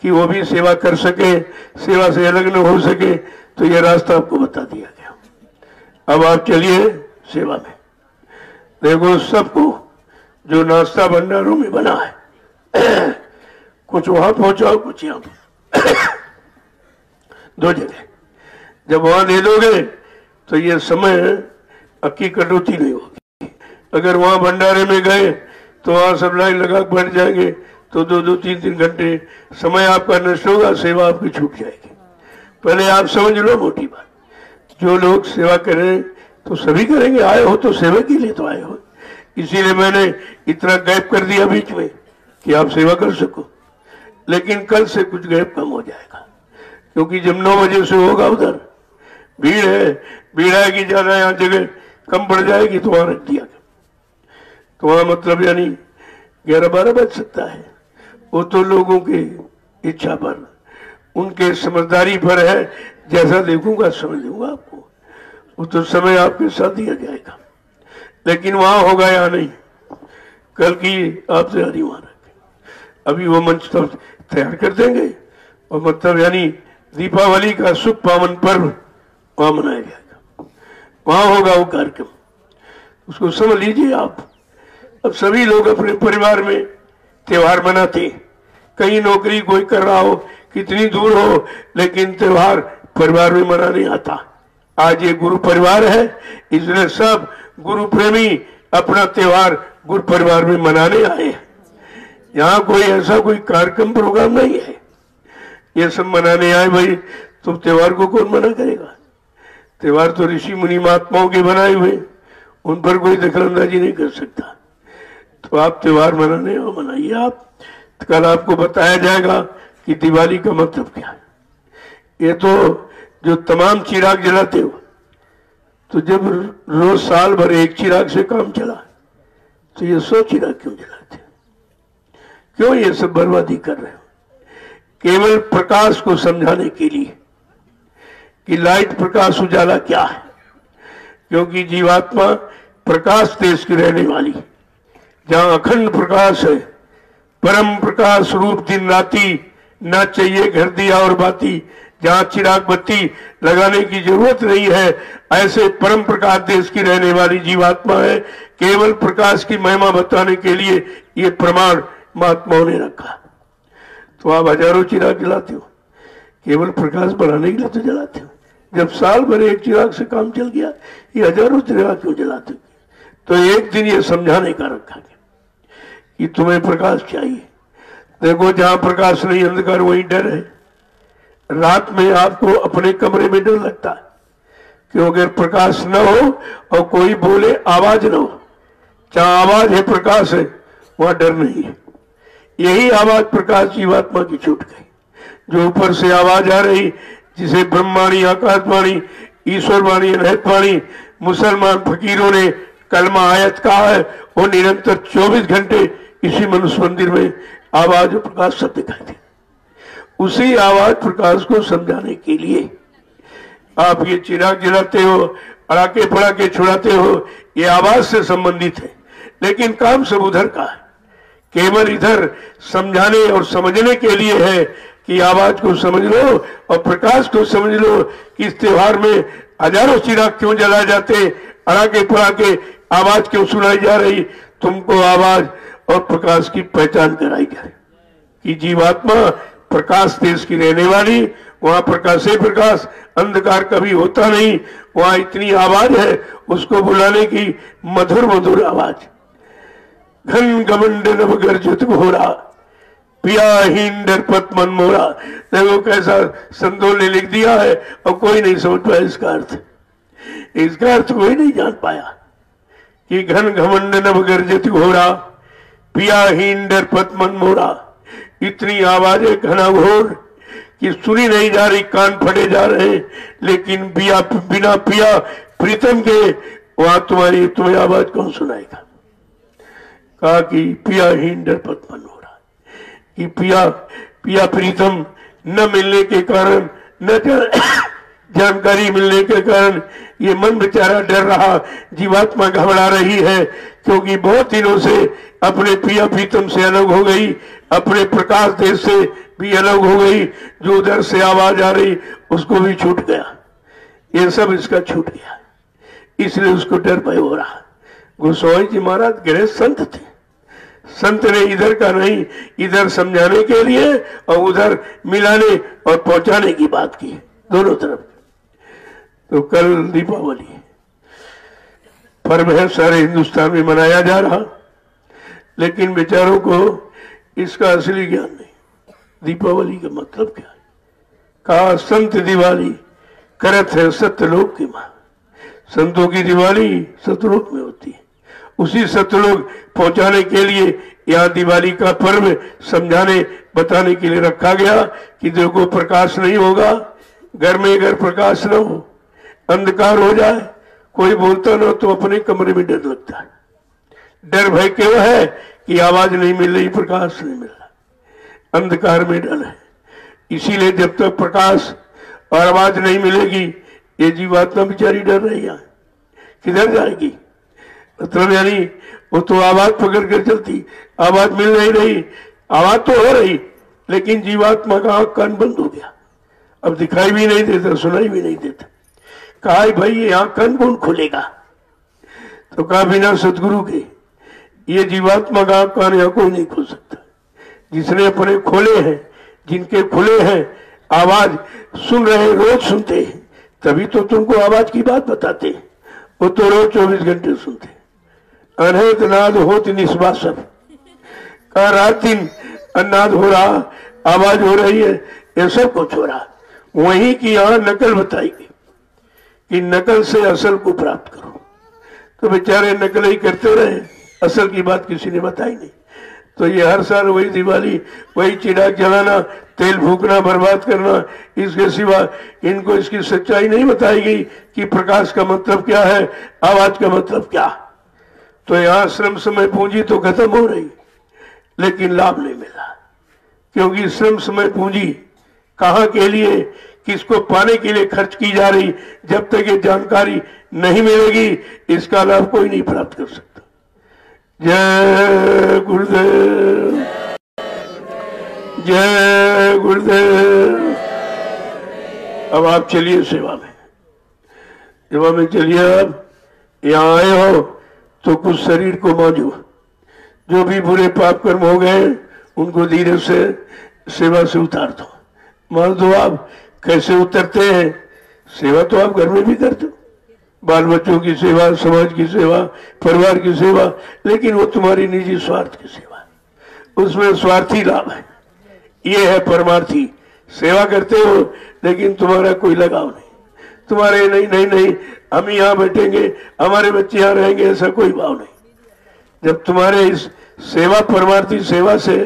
कि वो भी सेवा कर सके, सेवा से अलग न हो सके, तो ये रास्ता आपको बता दिया गया। अब आप चलिए सेवा में। देखो, सबको जो नाश्ता भंडारों में बना है कुछ वहां पहुंचाओ, कुछ यहाँ दो जगह। जब वहां दे दोगे तो ये समय अक्की कटौती नहीं होगी। अगर वहां भंडारे में गए तो वहां सब लाइन लगा बैठ जाएंगे, तो 2-2, 3-3 घंटे समय आपका नष्ट होगा, सेवा आपकी छूट जाएगी। पहले आप समझ लो मोटी बात, जो लोग सेवा करें तो सभी करेंगे, आए हो तो सेवा के लिए तो आए हो। इसीलिए मैंने इतना गैप कर दिया बीच में कि आप सेवा कर सको। लेकिन कल से कुछ गैप कम हो जाएगा, क्योंकि जब 9 बजे से होगा उधर भीड़ है, भीड़ आएगी ज्यादा, यहाँ जगह कम पड़ जाएगी तो वहां रख दिया। तो वहां मतलब यानी 11-12 बज सकता है। वो तो लोगों की इच्छा पर, उनके समझदारी पर है। जैसा देखूंगा समझ लूंगा आपको, वो तो समय आपके साथ दिया जाएगा। लेकिन वहां होगा या नहीं, कल की आप तैयारी वहां रखें। अभी वो मंच तो तैयार कर देंगे और मतलब यानी दीपावली का शुभ पावन पर्व वहां मनाया जाएगा, वहां होगा वो कार्यक्रम। उसको समझ लीजिए आप। अब सभी लोग अपने परिवार में त्योहार मनाते, कहीं नौकरी कोई कर रहा हो, कितनी दूर हो, लेकिन त्योहार परिवार में मनाने आता। आज ये गुरु परिवार है, इसलिए सब गुरु प्रेमी अपना त्योहार गुरु परिवार में मनाने आए हैं। यहाँ कोई ऐसा कोई कार्यक्रम प्रोग्राम नहीं है, ये सब मनाने आए। भाई तो त्योहार को कौन मना करेगा? त्योहार तो ऋषि मुनि महात्माओं के बनाए हुए, उन पर कोई दखलंदाजी नहीं कर सकता। तो आप त्योहार मनाने और मनाइए। आप कल आपको बताया जाएगा कि दिवाली का मतलब क्या है। ये तो जो तमाम चिराग जलाते हो, तो जब रोज साल भर एक चिराग से काम चला तो ये 100 चिराग क्यों जलाते हो? क्यों ये सब बर्बादी कर रहे हो? केवल प्रकाश को समझाने के लिए कि लाइट प्रकाश उजाला क्या है। क्योंकि जीवात्मा प्रकाश देश की रहने वाली, जहां अखंड प्रकाश है, परम प्रकाश रूप दिन राती, ना चाहिए घर दिया और बाती, जहां चिराग बत्ती लगाने की जरूरत नहीं है, ऐसे परम प्रकाश देश की रहने वाली जीवात्मा है। केवल प्रकाश की महिमा बताने के लिए ये प्रमाण महात्माओं ने रखा। तो आप हजारों चिराग जलाते हो, केवल प्रकाश बढ़ाने के लिए तो जलाते हो। जब साल भर एक चिराग से काम चल गया, ये हजारों चिराग क्यों जलाते हो? तो एक दिन ये समझाने का रखा गया कि तुम्हें प्रकाश चाहिए। देखो, जहां प्रकाश नहीं अंधकार वहीं डर है। रात में आपको अपने कमरे में डर लगता है, क्यों? अगर प्रकाश न हो और कोई बोले आवाज न हो, जहां आवाज है प्रकाश है, वहां डर नहीं है। यही आवाज प्रकाश जीवात्मा की छूट गई। जो ऊपर से आवाज आ रही, जिसे ब्रह्मवाणी, आकाशवाणी, ईश्वरवाणी, अनहतवाणी मुसलमान फकीरों ने कलमा आयत कहा है, वो निरंतर 24 घंटे इसी मनुष्य मंदिर में आवाज और प्रकाश सब दिखाई दे। उसी आवाज प्रकाश को समझाने के लिए आप ये चिराग जलाते हो, अड़ाके पड़ाके छुड़ाते हो, ये आवाज से संबंधित है, लेकिन काम सब उधर का है। केवल इधर समझाने और समझने के लिए है कि आवाज को समझ लो और प्रकाश को समझ लो कि इस त्योहार में हजारों चिराग क्यों जलाए जाते, अड़ाके पड़ाके आवाज क्यों सुनाई जा रही। तुमको आवाज और प्रकाश की पहचान कराई जाए कि जीवात्मा प्रकाश देश की रहने वाली, वहां प्रकाश है, प्रकाश अंधकार कभी होता नहीं। वहां इतनी आवाज है, उसको बुलाने की मधुर मधुर आवाज। घन घमंड नभ गर्जित घोरा, पियाहीन डरपत मन मोरा। देखो कैसा संतों ने लिख दिया है और कोई नहीं समझ पाया इसका अर्थ। इसका अर्थ कोई नहीं जान पाया कि घन घमंड नभ गर्जित घोरा, पियाहीन डरपत मन मोरा। इतनी आवाजें घना घोर कि सुनी नहीं जा रही, कान फटे जा रहे हैं, लेकिन बिना पिया प्रीतम के वहां तुम्हें आवाज कौन सुनाएगा? कहा कि पियाहीन डरपत मन हो रहा, कि पिया प्रीतम न मिलने के कारण, न जानकारी मिलने के कारण ये मन बेचारा डर रहा, जीवात्मा घबरा रही है, क्योंकि बहुत दिनों से अपने पिया प्रीतम से अलग हो गई, अपने प्रकाश देश से भी अलग हो गई। जो उधर से आवाज आ रही उसको भी छूट गया, ये सब इसका छूट गया, इसलिए उसको डर भय हो रहा। गोस्वामी जी महाराज गहरे संत थे। संत ने इधर का नहीं, इधर समझाने के लिए और उधर मिलाने और पहुंचाने की बात की, दोनों तरफ। तो कल दीपावली पर्व है, सारे हिंदुस्तान में मनाया जा रहा, लेकिन बेचारों को इसका असली ज्ञान नहीं। दीपावली का मतलब क्या है? कहा संत दिवाली करत है सत्यलोक की मां। संतों की दिवाली सतलोक में होती है, उसी सतलोक पहुंचाने के लिए यहाँ दिवाली का पर्व समझाने बताने के लिए रखा गया कि देखो प्रकाश नहीं होगा, घर में अगर प्रकाश न हो, अंधकार हो जाए, कोई बोलता न हो तो अपने कमरे में डर लगता है। डर भय क्यों है? कि आवाज नहीं मिल रही, प्रकाश नहीं मिल रहा, अंधकार में डर है। इसीलिए जब तक प्रकाश और आवाज नहीं मिलेगी, ये जीवात्मा बेचारी डर रही है, किधर जाएगी? मतलब यानी वो तो आवाज पकड़ कर चलती, आवाज मिल नहीं रही, आवाज तो हो रही, लेकिन जीवात्मा का आंख कान बंद हो गया, अब दिखाई भी नहीं देता, सुनाई भी नहीं देता। कहा भाई ये आंख कान कौन खोलेगा? तो कहा बिना सदगुरु के ये जीवात्मा का आंख कान यहाँ कोई नहीं खोल सकता। जिसने अपने खोले हैं, जिनके खुले हैं, आवाज सुन रहे, रोज सुनते हैं, तभी तो तुमको आवाज की बात बताते हैं। वो तो रोज 24 घंटे सुनते। अनहद नाद होत निस्बा सब का रात दिन अन्नाद हो रहा, आवाज हो रही है, ये सब कुछ हो रहा। वहीं की यहां नकल बताएगी कि नकल से असल को प्राप्त करो। तो बेचारे नकल ही करते रहे, असल की बात किसी ने बताई नहीं। तो ये हर साल वही दिवाली, वही चिराग जलाना, तेल फूकना, बर्बाद करना, इसके सिवा इनको इसकी सच्चाई नहीं बताई गई कि प्रकाश का मतलब क्या है, आवाज का मतलब क्या। तो यहाँ श्रम समय पूंजी तो खत्म हो रही, लेकिन लाभ नहीं मिला। क्योंकि श्रम समय पूंजी कहाँ के लिए, किसको पाने के लिए खर्च की जा रही, जब तक ये जानकारी नहीं मिलेगी इसका लाभ कोई नहीं प्राप्त कर सकता। जय गुरुदेव, जय गुरुदेव। अब आप चलिए सेवा में, सेवा में चलिए। अब यहाँ आए हो तो कुछ शरीर को मांझो, जो भी बुरे पाप कर्म हो गए उनको धीरे से सेवा से उतार दो। मान दो आप कैसे उतरते हैं, सेवा तो आप घर में भी करते हो, बाल बच्चों की सेवा, समाज की सेवा, परिवार की सेवा, लेकिन वो तुम्हारी निजी स्वार्थ की सेवा, उसमें स्वार्थी लाभ है। ये है परमार्थी। सेवा करते हो लेकिन तुम्हारा कोई लगाव नहीं, तुम्हारे नहीं नहीं नहीं हम यहाँ बैठेंगे, हमारे बच्चे यहाँ रहेंगे, ऐसा कोई भाव नहीं। जब तुम्हारे इस सेवा, परमार्थी सेवा से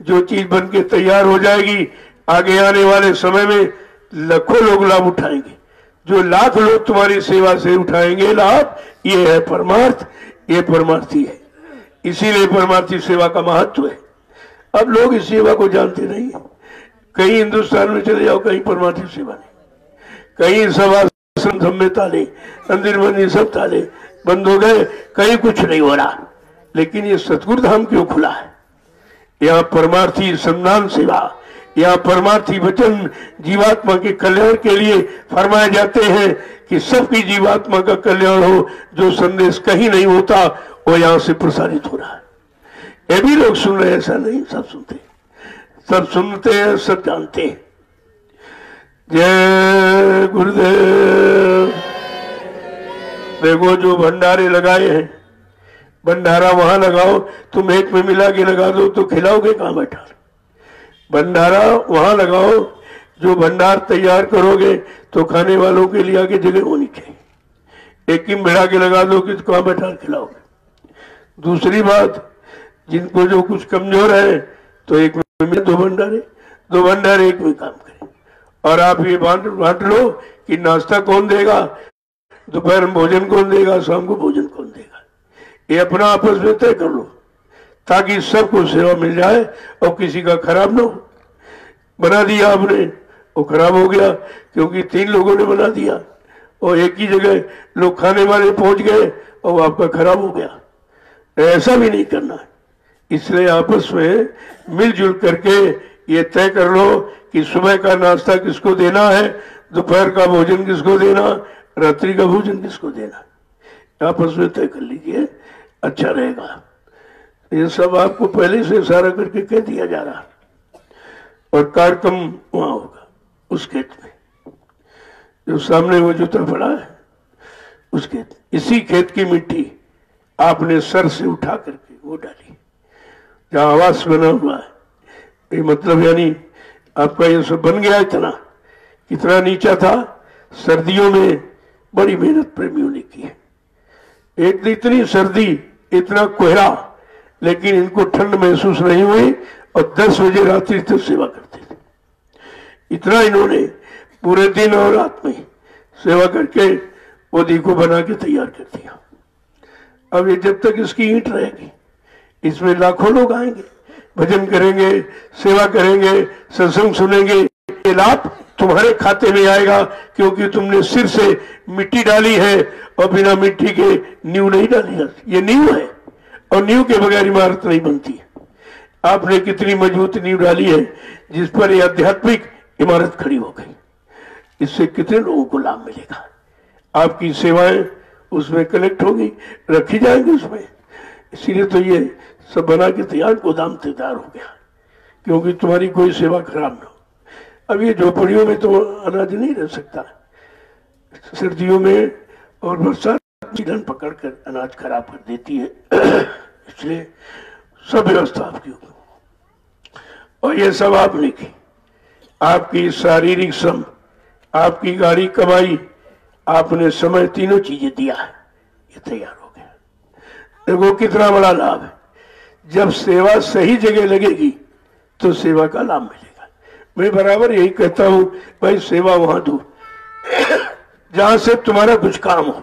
जो चीज बन के तैयार हो जाएगी, आगे आने वाले समय में लाखों लोग लाभ उठाएंगे। जो लाख लोग तुम्हारी सेवा से उठाएंगे लाभ, ये है परमार्थ, ये परमार्थी है। इसीलिए परमार्थी सेवा का महत्व है। अब लोग इस सेवा को जानते नहीं है। कहीं हिंदुस्तान में चले जाओ, कहीं परमार्थी सेवा नहीं, कहीं सभा में ताले, मंदिर मंदिर सब ताले बंद हो गए, कहीं कुछ नहीं हो रहा। लेकिन ये सतगुरु धाम क्यों खुला है? यहाँ परमार्थी सम्मान सेवा, यहाँ परमार्थी वचन जीवात्मा के कल्याण के लिए फरमाए जाते हैं कि सबकी जीवात्मा का कल्याण हो। जो संदेश कहीं नहीं होता वो यहाँ से प्रसारित हो रहा है। ये भी लोग सुन रहे, ऐसा नहीं, सब सुनते, सब सुनते हैं, सब जानते हैं। जय गुरुदेव। देखो जो भंडारे लगाए हैं, भंडारा वहां लगाओ, तुम एक में मिला के लगा दो तो खिलाओगे कहां बैठा? भंडारा वहां लगाओ, जो भंडार तैयार करोगे तो खाने वालों के लिए आगे जगह होनी चाहिए। एक ही मिला के लगा दो कि कहां बैठा खिलाओगे? दूसरी बात, जिनको जो कुछ कमजोर है तो एक में दो भंडारे एक में काम करें। और आप ये बांट लो कि नाश्ता कौन देगा, दोपहर में भोजन कौन देगा, शाम को भोजन कौन देगा, ये अपना आपस में तय कर लो, ताकि सबको सेवा मिल जाए और किसी का खराब ना हो। बना दिया आपने, वो खराब हो गया क्योंकि 3 लोगों ने बना दिया और एक ही जगह लोग खाने वाले पहुंच गए और वो आपका खराब हो गया। ऐसा भी नहीं करना है। इसलिए आपस में मिलजुल करके ये तय कर लो कि सुबह का नाश्ता किसको देना है, दोपहर का भोजन किसको देना, रात्रि का भोजन किसको देना, आपस में तय कर लीजिए, अच्छा रहेगा। ये सब आपको पहले से इशारा करके कह दिया जा रहा है। और कार्यक्रम वहां होगा उस खेत में, जो सामने वो जूता पड़ा है उस खेत, इसी खेत की मिट्टी आपने सर से उठा करके वो डाली जहां आवास बना हुआ है। ये मतलब यानी आपका ये सब बन गया। इतना कितना नीचा था, सर्दियों में बड़ी मेहनत प्रेमियों ने की है। एक इतनी सर्दी, इतना कोहरा, लेकिन इनको ठंड महसूस नहीं हुई और 10 बजे रात्रि तक सेवा करते थे। इतना इन्होंने पूरे दिन और रात में सेवा करके वो दीको बना के तैयार कर दिया। अब ये जब तक इसकी ईंट रहेगी, इसमें लाखों लोग आएंगे, भजन करेंगे, सेवा करेंगे, सत्संग सुनेंगे। ये लाभ तुम्हारे खाते में आएगा क्योंकि तुमने सिर से मिट्टी डाली है और बिना मिट्टी के नींव नहीं डाली। ये नींव है और नींव के बगैर इमारत नहीं बनती है। आपने कितनी मजबूत नींव डाली है जिस पर यह आध्यात्मिक इमारत खड़ी हो गई। इससे कितने लोगों को लाभ मिलेगा। आपकी सेवाएं उसमें कलेक्ट होगी, रखी जाएंगी उसमें। इसीलिए तो ये सब बना के तैयार, गोदाम तैयार हो गया क्योंकि तुम्हारी कोई सेवा खराब ना हो। अब ये झोपड़ियों में तो अनाज नहीं रह सकता, सर्दियों में और बरसात कीड़न पकड़ कर अनाज खराब कर देती है। इसलिए सब व्यवस्था आपकी होगी, और ये सब आपने की। आपकी शारीरिक श्रम, आपकी गाड़ी कमाई, आपने समय, तीनों चीजें दिया है, ये तैयार हो गया। देखो कितना बड़ा लाभ है। जब सेवा सही जगह लगेगी तो सेवा का लाभ मिलेगा। मैं बराबर यही कहता हूं, भाई सेवा वहां दो जहां से तुम्हारा कुछ काम हो।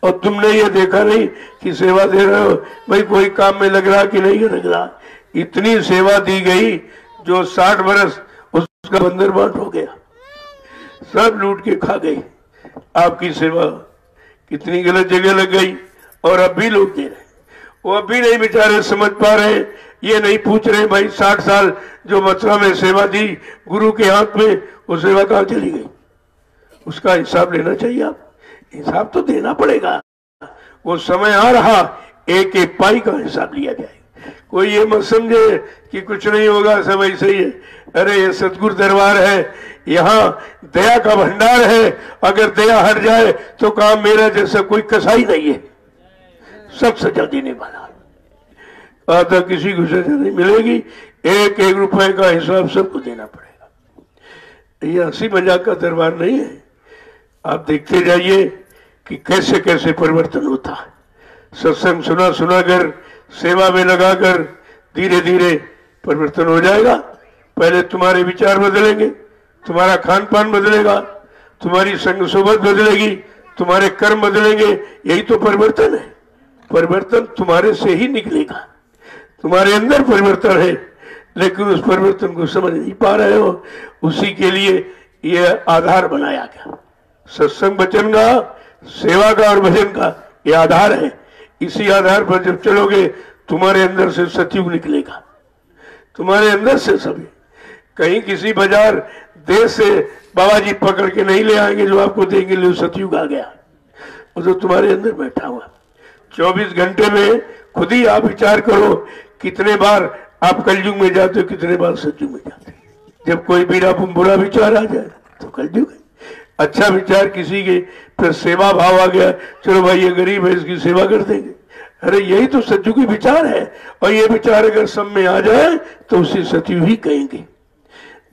और तुमने ये देखा नहीं कि सेवा दे रहे हो, भाई कोई काम में लग रहा कि नहीं लग रहा। इतनी सेवा दी गई, जो 60 बरस उसका बंदर बांट हो गया, सब लूट के खा गई। आपकी सेवा कितनी गलत जगह लग गई, और अब भी लोग दे रहे, वो अब भी नहीं बेचारे समझ पा रहे। ये नहीं पूछ रहे भाई 60 साल जो मथुरा में सेवा दी गुरु के हाथ में, वो सेवा कहाँ चली गई, उसका हिसाब लेना चाहिए। आप हिसाब तो देना पड़ेगा। वो समय आ रहा, एक एक पाई का हिसाब लिया जाए। कोई ये मत समझे कि कुछ नहीं होगा, सब ऐसे ही है। अरे ये सतगुरु दरबार है, यहाँ दया का भंडार है। अगर दया हट जाए तो काम मेरा जैसा कोई कसाई नहीं है, सब सजा देने वाला। आता किसी को सजा नहीं मिलेगी, एक एक रुपए का हिसाब सबको देना पड़ेगा। ये हंसी मजाक का दरबार नहीं है। आप देखते जाइए कि कैसे कैसे परिवर्तन होता है। सत्संग सुना सुना कर, सेवा में लगाकर धीरे धीरे परिवर्तन हो जाएगा। पहले तुम्हारे विचार बदलेंगे, तुम्हारा खान पान बदलेगा, तुम्हारी संग सोबत बदलेगी, तुम्हारे कर्म बदलेंगे। यही तो परिवर्तन है। परिवर्तन तुम्हारे से ही निकलेगा। तुम्हारे अंदर परिवर्तन है, लेकिन उस परिवर्तन को समझ नहीं पा रहे हो। उसी के लिए यह आधार बनाया गया। सत्संग वचन का, सेवा का और भजन का ये आधार है। इसी आधार पर जब चलोगे, तुम्हारे अंदर से सतयुग निकलेगा। तुम्हारे अंदर से सभी, कहीं किसी बाजार देश से बाबा जी पकड़ के नहीं ले आएंगे जो आपको देंगे, ले सतयुग आ गया। वो तो तुम्हारे अंदर बैठा हुआ। 24 घंटे में खुद ही आप विचार करो, कितने बार आप कलयुग में जाते हो, कितने बार सतयुग में जाते हो। जब कोई बुरा विचार आ जाए तो कलयुग है। अच्छा विचार किसी के फिर सेवा भाव आ गया, चलो भाई ये गरीब है इसकी सेवा कर देंगे। अरे यही तो सतयुगी विचार है। और ये विचार अगर सब में आ जाए तो उसे सतयुग ही कहेंगे।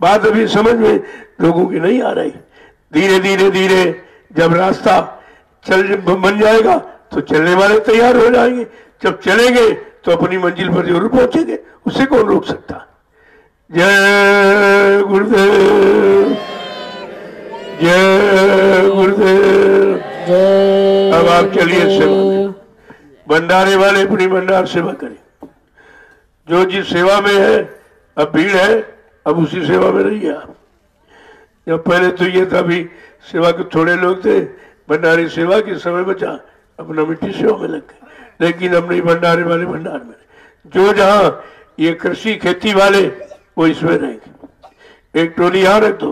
बात अभी समझ में लोगों की नहीं आ रही। धीरे धीरे धीरे जब रास्ता बन जाएगा तो चलने वाले तैयार हो जाएंगे। जब चलेंगे तो अपनी मंजिल पर जरूर पहुंचेंगे, उसे कौन रोक सकता। जय गुरुदेव, जय गुरुदेव। अब आप चलिए सेवा में। भंडारे वाले अपनी भंडार सेवा करें। जो जिस सेवा में है, अब भीड़ है, अब उसी सेवा में रहिए आप। जब पहले तो ये था भी सेवा के थोड़े लोग थे, भंडारी सेवा के समय बचा, अपना मिट्टी सेवा में लग गए। लेकिन अब नहीं, भंडारे वाले भंडार में। जो जहाँ ये कृषि खेती वाले वो इसमें रहेंगे। एक टोली यहाँ रख दो।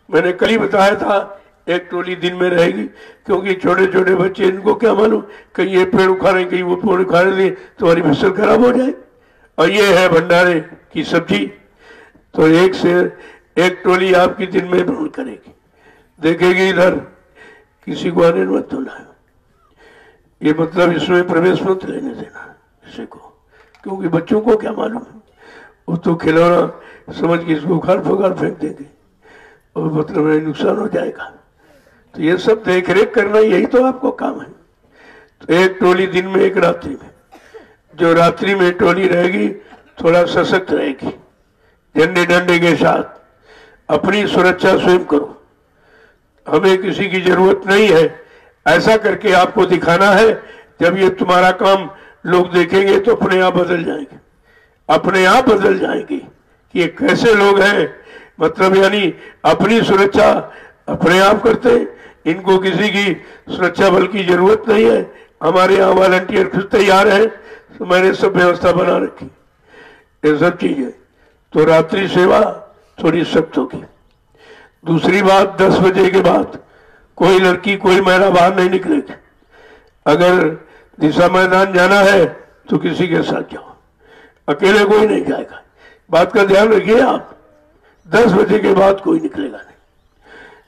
मैंने कल ही बताया था, एक टोली दिन में रहेगी, क्योंकि छोटे छोटे बच्चे, इनको क्या मालूम, कहीं ये पेड़ उखाड़े, कहीं वो पेड़ उखाड़ दें, तुम्हारी फसल खराब हो जाए। और ये है भंडारे की सब्जी। तो एक से एक टोली आपकी दिन में भ्रमण करेगी, देखेगी इधर किसी को आने मत देना। ये मतलब इसमें प्रवेश मत लेने देना किसी को, क्योंकि बच्चों को क्या मालूम, वो तो खिलौना समझ के इसको उखाड़ फुखाड़ फेंक देंगे और मतलब नुकसान हो जाएगा। तो ये सब देख रेख करना, यही तो आपको काम है। तो एक टोली दिन में, एक रात्रि में। जो रात्रि में टोली रहेगी थोड़ा सशक्त रहेगी, झंडे डंडे के साथ। अपनी सुरक्षा स्वयं करो, हमें किसी की जरूरत नहीं है। ऐसा करके आपको दिखाना है। जब ये तुम्हारा काम लोग देखेंगे तो अपने आप बदल जाएंगे, अपने आप बदल जाएंगे कि ये कैसे लोग हैं। मतलब यानी अपनी सुरक्षा अपने आप करते हैं, इनको किसी की सुरक्षा बल की जरूरत नहीं है। हमारे यहाँ वॉलंटियर खुद तैयार है, तो मैंने सब व्यवस्था बना रखी, ये सब चीजें। तो रात्रि सेवा थोड़ी सख्त होगी। दूसरी बात, 10 बजे के बाद कोई लड़की कोई महिला बाहर नहीं निकलेगी। अगर दिशा मैदान जाना है तो किसी के साथ जाओ, अकेले कोई नहीं जाएगा। बात का ध्यान रखिए आप। 10 बजे के बाद कोई निकलेगा नहीं।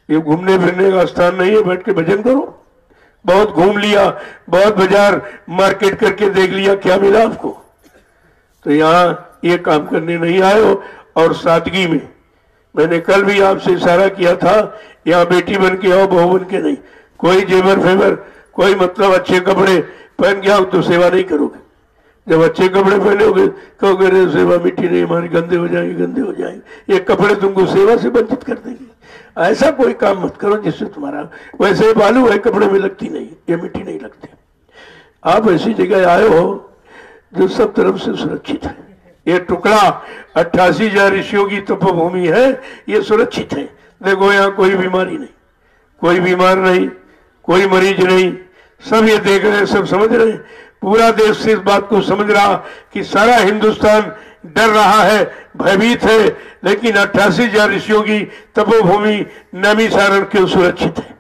ये घूमने फिरने का स्थान नहीं है, बैठ के भजन करो। बहुत घूम लिया, बहुत बाजार मार्केट करके देख लिया, क्या मिला आपको? तो यहाँ ये काम करने नहीं आए हो। और सादगी में, मैंने कल भी आपसे इशारा किया था, यहाँ बेटी बन के आओ, बहू बन के नहीं। कोई जेवर फेवर, कोई मतलब अच्छे कपड़े पहन के आओ तो सेवा नहीं करोगे। जब अच्छे कपड़े पहनोगे कहोगे रे सेवा मिट्टी नहीं हमारी, गंदे हो जाएंगे, गंदे हो जाएंगे। ये कपड़े तुमको सेवा से वंचित कर देंगे। ऐसा कोई काम मत करो जिससे तुम्हारा, वैसे बालू है कपड़े में लगती नहीं, ये मिट्टी नहीं लगती। आप ऐसी जगह आए हो जो सब तरफ से सुरक्षित है। ये टुकड़ा 88,000 ऋषियों की तपोभूमि है, ये सुरक्षित है। देखो यहाँ कोई बीमारी नहीं, कोई बीमार नहीं, कोई मरीज नहीं, सब ये देख रहे हैं, सब समझ रहे हैं। पूरा देश इस बात को समझ रहा कि सारा हिंदुस्तान डर रहा है, भयभीत है, लेकिन 88,000 ऋषियों की तपोभूमि नैमिषारण्य क्यों सुरक्षित है?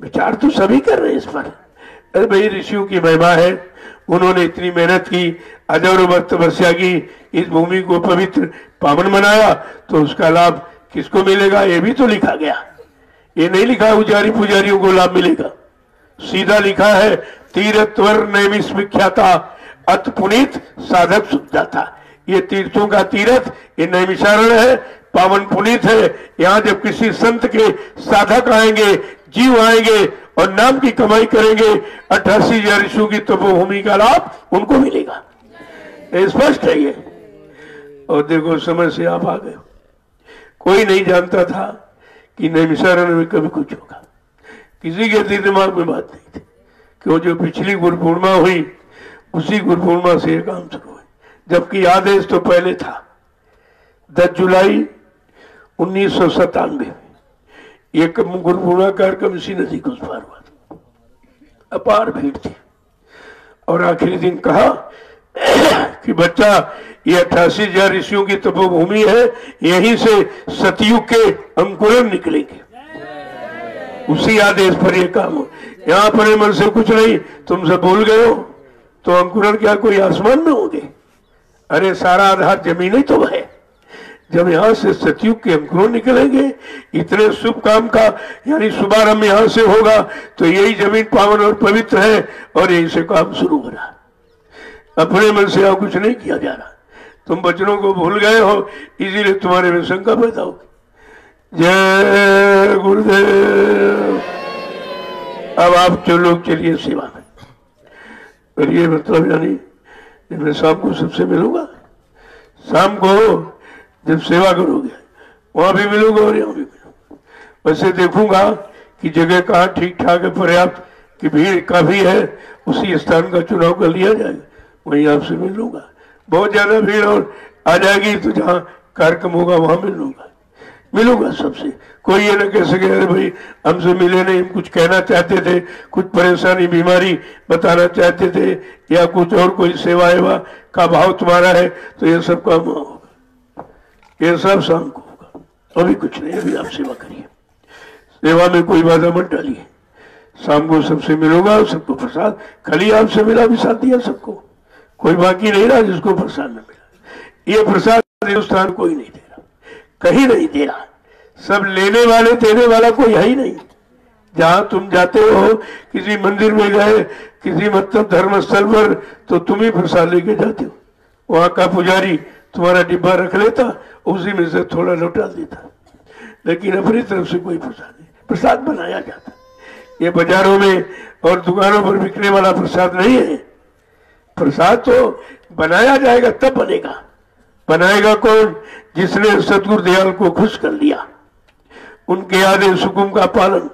विचार तो सभी कर रहे हैं इस पर। अरे भाई ऋषियों की महिमा है, उन्होंने इतनी मेहनत की, हजारों वर्ष तपस्या की, इस भूमि को पवित्र पावन बनाया, तो उसका लाभ किसको मिलेगा? ये भी तो लिखा गया। ये नहीं लिखा उजारी पुजारियों को लाभ मिलेगा, सीधा लिखा है तीर्थवर नैमिष विख्याता अत पुनीत साधक सुख जाता। ये तीर्थों का तीर्थ ये नैमिषारण्य है, पावन पुनीत है। यहाँ जब किसी संत के साधक आएंगे, जीव आएंगे और नाम की कमाई करेंगे, 88,000 ऋषियों की तपोभूमि का लाभ उनको मिलेगा। स्पष्ट है ये। और देखो समय से आप आ गए। कोई नहीं जानता था कि नैमिषारण्य में कभी कुछ होगा, किसी के दिमाग में बात नहीं थी। क्यों? जो पिछली गुरु पूर्णिमा हुई उसी गुरु पूर्णिमा से ये काम शुरू हुआ, जबकि आदेश तो पहले था। 10 जुलाई 1997 में ये गुरु पूर्णिमा कार्यक्रम इसी नदी को उस पार हुआ था। अपार भीड़ थी और आखिरी दिन कहा कि बच्चा ये 88,000 ऋषियों की तपोभूमि है, यहीं से सतयुग के अंकुरन निकलेंगे। उसी आदेश पर ये काम हो। यहाँ पर मन से कुछ नहीं, तुम सब भूल गए हो तो अंकुरन क्या कोई आसमान में होंगे? अरे सारा आधार जमीन ही तो है। जब यहाँ से सतयुग के अंकुरन निकलेंगे, इतने शुभ काम का यानी शुभारंभ यहाँ से होगा, तो यही जमीन पावन और पवित्र है और यहीं से काम शुरू हो रहा। अपने मन से यहाँ कुछ नहीं किया जा रहा। तुम बचनों को भूल गए हो, इसीलिए तुम्हारे में शंका पैदा होगी। जय गुरुदेव। अब आप जो लोग चलिए सेवा में करिए। मतलब यानी जब मैं शाम को सबसे मिलूंगा, शाम को जब सेवा करोगे वहां भी मिलूंगा और यहाँ भी मिलूंगा। वैसे देखूंगा कि जगह कहाँ ठीक ठाक है, पर्याप्त कि भीड़ काफी है, उसी स्थान का चुनाव कर लिया जाएगा, वहीं आपसे मिल लूंगा। बहुत ज्यादा भीड़ और आ जाएगी तो जहाँ कार्यक्रम होगा वहां मिलूंगा सबसे। कोई ये ना कह सके अरे भाई हमसे मिले नहीं, हम कुछ कहना चाहते थे, कुछ परेशानी बीमारी बताना चाहते थे, या कुछ और कोई सेवा एवा का भाव तुम्हारा है, तो ये सब काम होगा, ये सब शाम को होगा। अभी कुछ नहीं, अभी आप सेवा करिए, सेवा में कोई बाधा मत डालिए। शाम को सबसे मिलूंगा, सबको प्रसाद, खाली आपसे मिला भी साथ दिया सबको, कोई बाकी नहीं रहा जिसको प्रसाद न मिला। ये प्रसाद हिंदुस्तान कोई नहीं दे रहा, कहीं नहीं दे रहा, सब लेने वाले देने वाला कोई है ही नहीं। जहां तुम जाते हो, किसी मंदिर में गए, किसी मतलब धर्म स्थल पर, तो तुम ही प्रसाद लेके जाते हो, वहां का पुजारी तुम्हारा डिब्बा रख लेता, उसी में से थोड़ा लौटा देता, लेकिन अपनी तरफ से कोई प्रसाद नहीं। प्रसाद बनाया जाता, ये बाजारों में और दुकानों पर बिकने वाला प्रसाद नहीं है। प्रसाद तो बनाया जाएगा, तब बनेगा। बनाएगा कौन? जिसने सतगुरु दयाल को खुश कर लिया, उनके आदेश हुकुम का पालन